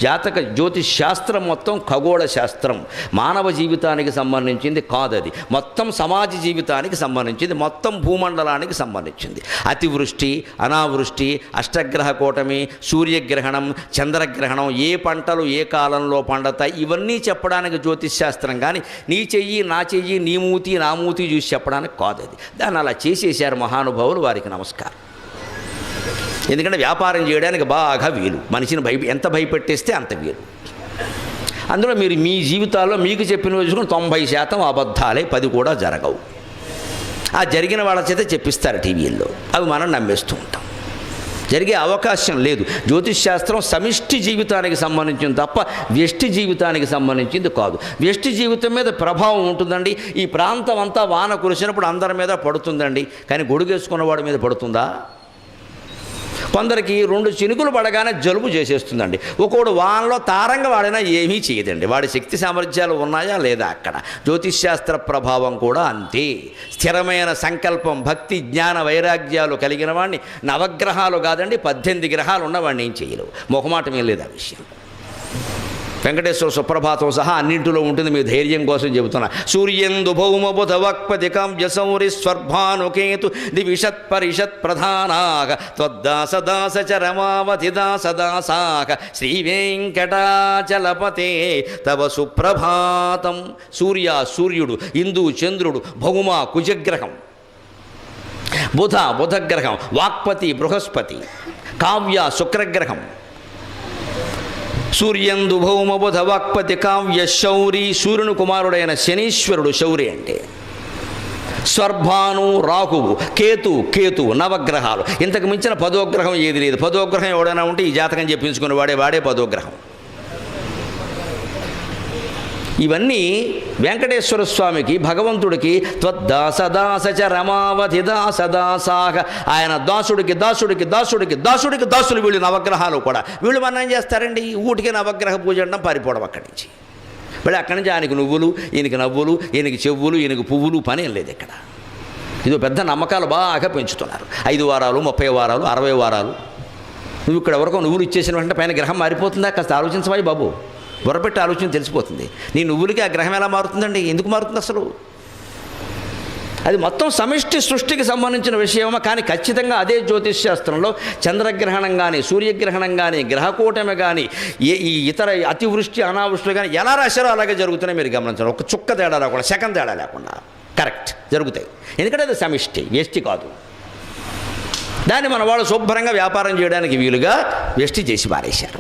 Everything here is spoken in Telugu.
జాతక జ్యోతిష్ శాస్త్రం మొత్తం ఖగోళ శాస్త్రం, మానవ జీవితానికి సంబంధించింది కాదది. మొత్తం సమాజ జీవితానికి సంబంధించింది, మొత్తం భూమండలానికి సంబంధించింది. అతివృష్టి, అనావృష్టి, అష్టగ్రహ కూటమి, సూర్యగ్రహణం, చంద్రగ్రహణం, ఏ పంటలు ఏ కాలంలో పండతాయి, ఇవన్నీ చెప్పడానికి జ్యోతిష్ శాస్త్రం. కానీ నీ చెయ్యి నా చెయ్యి, నీ మూతి నా మూతి చూసి చెప్పడానికి కాదది. దాన్ని అలా చేసేసారు మహానుభావులు, వారికి నమస్కారం. ఎందుకంటే వ్యాపారం చేయడానికి బాగా వీలు, మనిషిని ఎంత భయపెట్టేస్తే అంత వీలు. అందులో మీరు మీ జీవితాల్లో మీకు చెప్పిన చూసుకుని 90% అబద్ధాలే, 10 కూడా జరగవు. ఆ జరిగిన వాళ్ళ చేత చెప్పిస్తారు టీవీల్లో, అవి మనం నమ్మేస్తూ ఉంటాం. జరిగే అవకాశం లేదు. జ్యోతిష్ శాస్త్రం సమిష్టి జీవితానికి సంబంధించింది తప్ప వ్యష్టి జీవితానికి సంబంధించింది కాదు. వ్యష్టి జీవితం మీద ప్రభావం ఉంటుందండి. ఈ ప్రాంతం అంతా వాన కురిసినప్పుడు అందరి మీద పడుతుందండి, కానీ గొడుగేసుకున్నవాడి మీద పడుతుందా? కొందరికి 2 చినుకులు పడగానే జలుబు చేసేస్తుందండి. ఒకడు వానలో తారంగా వాడినా ఏమీ చేయదండి. వాడి శక్తి సామర్థ్యాలు ఉన్నాయా లేదా? అక్కడ జ్యోతిష్ శాస్త్ర ప్రభావం కూడా అంతే. స్థిరమైన సంకల్పం, భక్తి, జ్ఞాన వైరాగ్యాలు కలిగిన వాడిని నవగ్రహాలు కాదండి 18 గ్రహాలు ఉన్నవాడిని ఏం చేయలేవు. మొహమాటమే లేదు ఆ విషయం. వెంకటేశ్వర సుప్రభాతం సహా అన్నింటిలో ఉంటుంది, మీ ధైర్యం కోసం చెబుతున్నా. సూర్యందు భౌమ బుధ వక్పతి కావ్యసౌరి స్వర్భానుకేతు దివిషత్ పరిషత్ ప్రధానాగ త్వద్దాసదాస చరమావతి దాసదాసాక శ్రీ వెంకటాచలపతే తవ సుప్రభాతం. సూర్యుడు, ఇందు చంద్రుడు, భౌమ కుజగ్రహం, బుధగ్రహం, వాక్పతి బృహస్పతి, కావ్య శుక్రగ్రహం. సూర్యందు భౌమ బుధ వాక్పతి కావ్య శౌరి, సూర్యుని కుమారుడైన శనీశ్వరుడు శౌరి అంటే. స్వర్భాను రాహువు, కేతు, నవగ్రహాలు. ఇంతకు మించిన 10వ గ్రహం ఏది లేదు. 10వ గ్రహం ఎవడైనా ఉంటే ఈ జాతకం చెప్పించుకుని వాడే 10వ గ్రహం. ఇవన్నీ వెంకటేశ్వర స్వామికి, భగవంతుడికి త్వద్దాసదాసచ రమావతి దాసదాసాక, ఆయన దాసుడికి దాసులు వీళ్ళు నవగ్రహాలు కూడా. వీళ్ళు మనం ఏం చేస్తారండి, ఊటికి నవగ్రహ పూజ అంటాం, పారిపోవడం అక్కడి నుంచి. వీళ్ళు అక్కడి నుంచి ఆయనకి నువ్వులు, ఈయనకి నవ్వులు, ఈయనకి చెవులు, ఈయనకి పువ్వులు, పని ఏం లేదు ఇక్కడ. ఇదో పెద్ద నమ్మకాలు బాగా పెంచుతున్నారు. 5 వారాలు, 30 వారాలు, 60 వారాలు. నువ్వు ఇక్కడ ఎవరికో నువ్వులు ఇచ్చేసిన వెంటనే పైన గ్రహం మారిపోతుందా? కాస్త ఆలోచించవాయి బాబు, బుర్రపెట్టి ఆలోచన తెలిసిపోతుంది. నీ నువ్వులకి ఆ గ్రహం ఎలా మారుతుందండి? ఎందుకు మారుతుంది అసలు? అది మొత్తం సమిష్టి సృష్టికి సంబంధించిన విషయమా? కానీ ఖచ్చితంగా అదే జ్యోతిష్ శాస్త్రంలో చంద్రగ్రహణం కానీ, సూర్యగ్రహణం కానీ, గ్రహకూటమి కానీ, ఈ ఇతర అతివృష్టి అనావృష్టిలు కానీ ఎలా రాశారో అలాగే జరుగుతున్నాయి. మీరు గమనించాలి. ఒక చుక్క తేడా లేకుండా, సెకండ్ తేడా లేకుండా కరెక్ట్ జరుగుతాయి. ఎందుకంటే అది సమిష్టి, వ్యష్టి కాదు. దాన్ని మన వాళ్ళు శుభ్రంగా వ్యాపారం చేయడానికి వీలుగా వ్యష్టి చేసి పారేశారు.